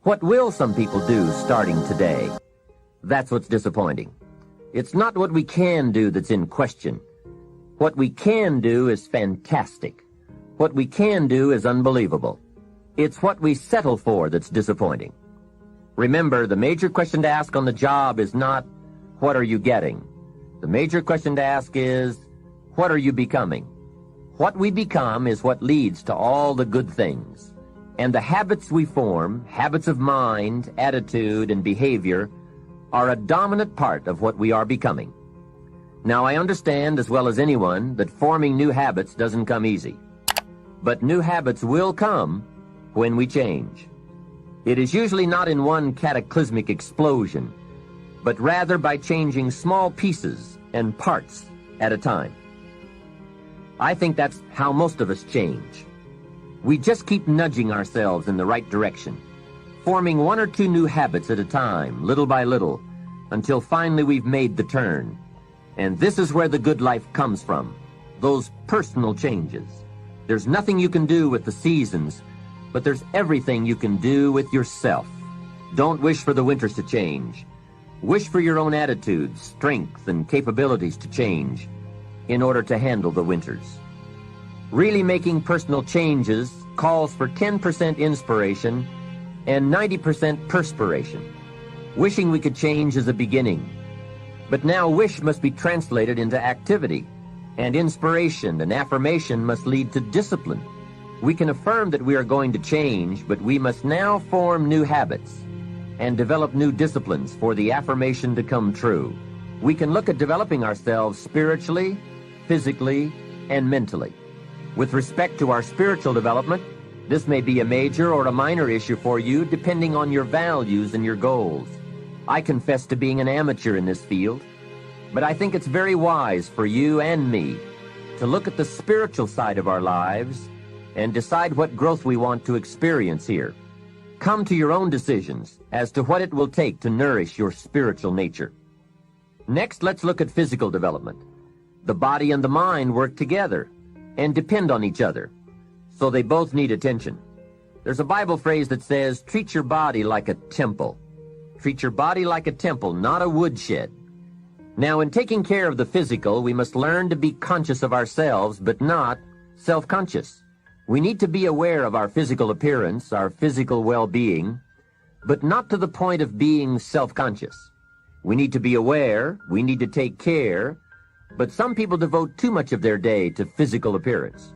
What will some people do starting today? That's what's disappointing. It's not what we can do that's in question. What we can do is fantastic. What we can do is unbelievable. It's what we settle for that's disappointing. Remember, the major question to ask on the job is not, what are you getting? The major question to ask is, what are you becoming? What we become is what leads to all the good things. And the habits we form, habits of mind, attitude, and behavior, are a dominant part of what we are becoming. Now, I understand as well as anyone that forming new habits doesn't come easy. But new habits will come when we change. It is usually not in one cataclysmic explosion, but rather by changing small pieces and parts at a time. I think that's how most of us change. We just keep nudging ourselves in the right direction, forming one or two new habits at a time, little by little, until finally we've made the turn. And this is where the good life comes from, those personal changes. There's nothing you can do with the seasons, but there's everything you can do with yourself. Don't wish for the winters to change. Wish for your own attitudes, strength, and capabilities to change in order to handle the winters. Really making personal changes calls for 10% inspiration and 90% perspiration. Wishing we could change is a beginning. But now wish must be translated into activity, and inspiration and affirmation must lead to discipline. We can affirm that we are going to change, but we must now form new habits and develop new disciplines for the affirmation to come true. We can look at developing ourselves spiritually, physically, and mentally. With respect to our spiritual development, this may be a major or a minor issue for you depending on your values and your goals. I confess to being an amateur in this field, but I think it's very wise for you and me to look at the spiritual side of our lives and decide what growth we want to experience here. Come to your own decisions as to what it will take to nourish your spiritual nature. Next, let's look at physical development. The body and the mind work together and depend on each other, so they both need attention. There's a Bible phrase that says, treat your body like a temple. Treat your body like a temple, not a woodshed. Now, in taking care of the physical, we must learn to be conscious of ourselves, but not self-conscious. We need to be aware of our physical appearance, our physical well-being, but not to the point of being self-conscious. We need to be aware, we need to take care, but some people devote too much of their day to physical appearance.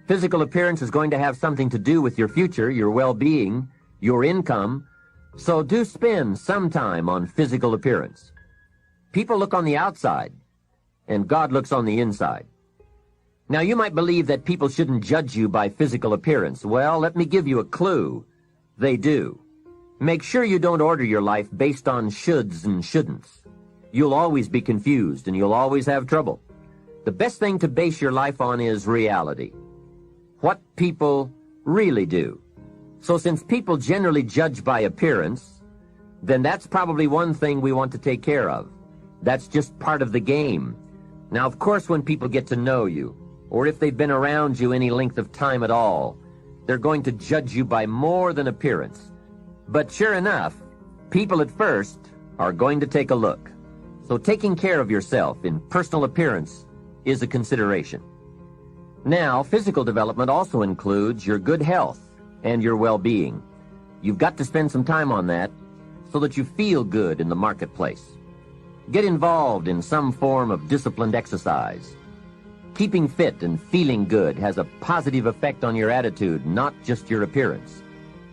Physical appearance is going to have something to do with your future, your well-being, your income, so do spend some time on physical appearance. People look on the outside, and God looks on the inside. Now, you might believe that people shouldn't judge you by physical appearance. Well, let me give you a clue. They do. Make sure you don't order your life based on shoulds and shouldn'ts. You'll always be confused, and you'll always have trouble. The best thing to base your life on is reality. What people really do. So since people generally judge by appearance, then that's probably one thing we want to take care of. That's just part of the game. Now, of course, when people get to know you, or if they've been around you any length of time at all, they're going to judge you by more than appearance. But sure enough, people at first are going to take a look. So taking care of yourself in personal appearance is a consideration. Now, physical development also includes your good health and your well-being. You've got to spend some time on that so that you feel good in the marketplace. Get involved in some form of disciplined exercise. Keeping fit and feeling good has a positive effect on your attitude, not just your appearance.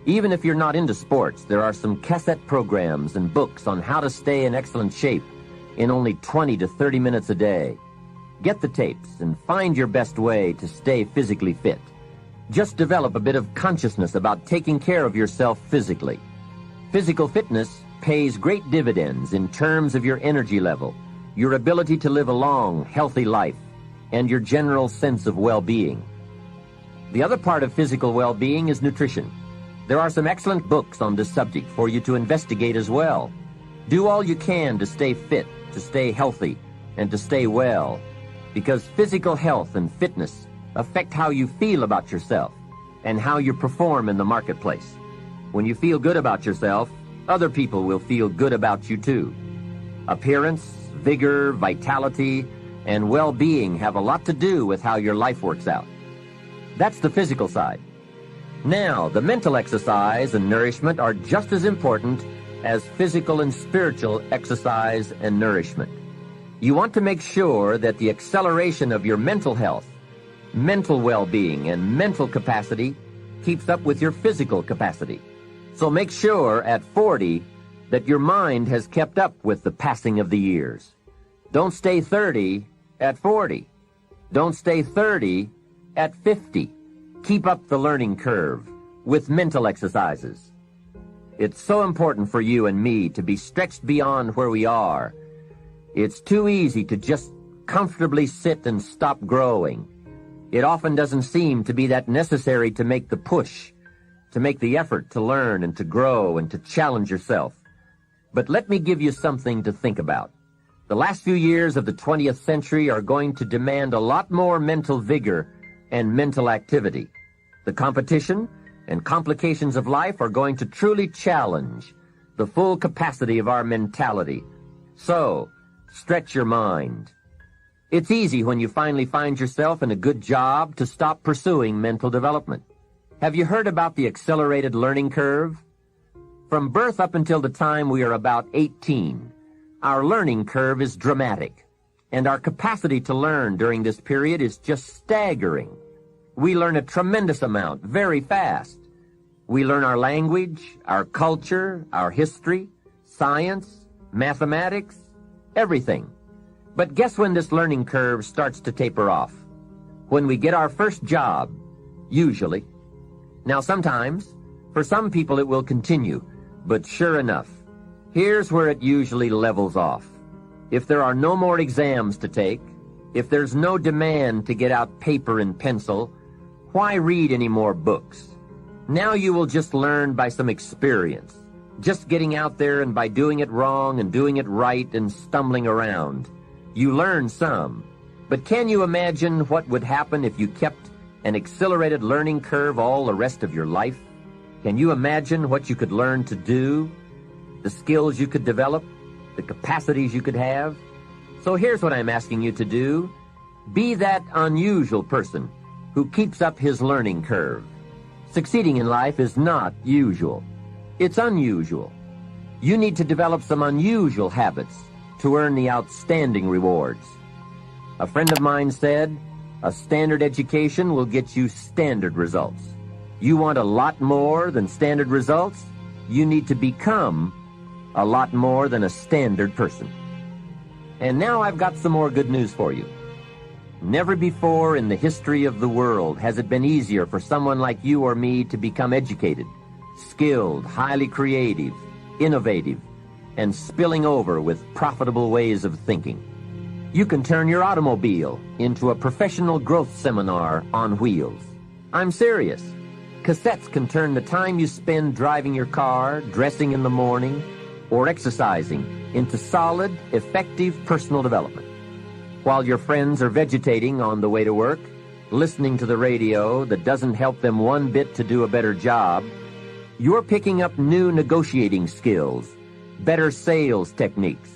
Even if you're not into sports, there are some cassette programs and books on how to stay in excellent shape in only 20 to 30 minutes a day. Get the tapes and find your best way to stay physically fit. Just develop a bit of consciousness about taking care of yourself physically. Physical fitness pays great dividends in terms of your energy level, your ability to live a long, healthy life, and your general sense of well-being. The other part of physical well-being is nutrition. There are some excellent books on this subject for you to investigate as well. Do all you can to stay fit, to stay healthy, and to stay well, because physical health and fitness affect how you feel about yourself and how you perform in the marketplace. When you feel good about yourself, other people will feel good about you too. Appearance, vigor, vitality, and well-being have a lot to do with how your life works out. That's the physical side. Now, the mental exercise and nourishment are just as important as physical and spiritual exercise and nourishment. You want to make sure that the acceleration of your mental health, mental well-being, and mental capacity keeps up with your physical capacity. So make sure at 40 that your mind has kept up with the passing of the years. Don't stay 30 at 40. Don't stay 30 at 50. Keep up the learning curve with mental exercises. It's so important for you and me to be stretched beyond where we are. It's too easy to just comfortably sit and stop growing. It often doesn't seem to be that necessary to make the push, to make the effort to learn and to grow and to challenge yourself. But let me give you something to think about. The last few years of the 20th century are going to demand a lot more mental vigor and mental activity. The competition and complications of life are going to truly challenge the full capacity of our mentality. So, stretch your mind. It's easy when you finally find yourself in a good job to stop pursuing mental development. Have you heard about the accelerated learning curve? From birth up until the time we are about 18, our learning curve is dramatic, and our capacity to learn during this period is just staggering. We learn a tremendous amount very fast. We learn our language, our culture, our history, science, mathematics, everything. But guess when this learning curve starts to taper off? When we get our first job, usually. Now sometimes, for some people it will continue, but sure enough, here's where it usually levels off. If there are no more exams to take, if there's no demand to get out paper and pencil, why read any more books? Now you will just learn by some experience, just getting out there and by doing it wrong and doing it right and stumbling around. You learn some, but can you imagine what would happen if you kept an accelerated learning curve all the rest of your life? Can you imagine what you could learn to do, the skills you could develop, the capacities you could have? So here's what I'm asking you to do. Be that unusual person who keeps up his learning curve. Succeeding in life is not usual. It's unusual. You need to develop some unusual habits to earn the outstanding rewards. A friend of mine said, a standard education will get you standard results. You want a lot more than standard results? You need to become a lot more than a standard person. And now I've got some more good news for you. Never before in the history of the world has it been easier for someone like you or me to become educated, skilled, highly creative, innovative, and spilling over with profitable ways of thinking. You can turn your automobile into a professional growth seminar on wheels. I'm serious. Cassettes can turn the time you spend driving your car, dressing in the morning, or exercising into solid, effective personal development. While your friends are vegetating on the way to work, listening to the radio that doesn't help them one bit to do a better job, you're picking up new negotiating skills, better sales techniques,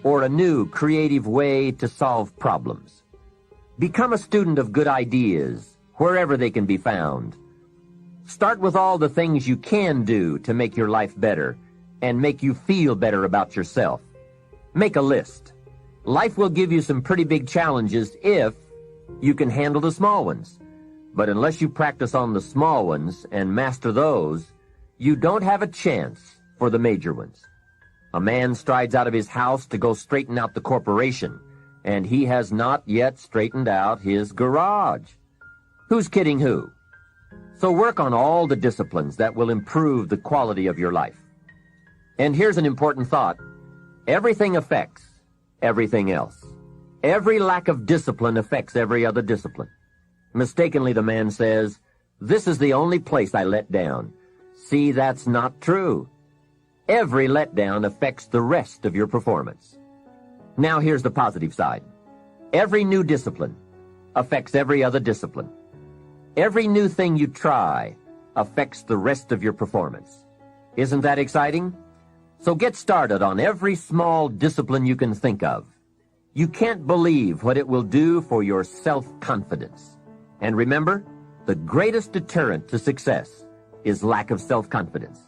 or a new creative way to solve problems. Become a student of good ideas, wherever they can be found. Start with all the things you can do to make your life better and make you feel better about yourself. Make a list. Life will give you some pretty big challenges if you can handle the small ones. But unless you practice on the small ones and master those, you don't have a chance for the major ones. A man strides out of his house to go straighten out the corporation, and he has not yet straightened out his garage. Who's kidding who? So work on all the disciplines that will improve the quality of your life. And here's an important thought. Everything affects everything else. Every lack of discipline affects every other discipline. Mistakenly, the man says, "This is the only place I let down." See, that's not true. Every letdown affects the rest of your performance. Now here's the positive side. Every new discipline affects every other discipline. Every new thing you try affects the rest of your performance. Isn't that exciting? So get started on every small discipline you can think of. You can't believe what it will do for your self-confidence. And remember, the greatest deterrent to success is lack of self-confidence.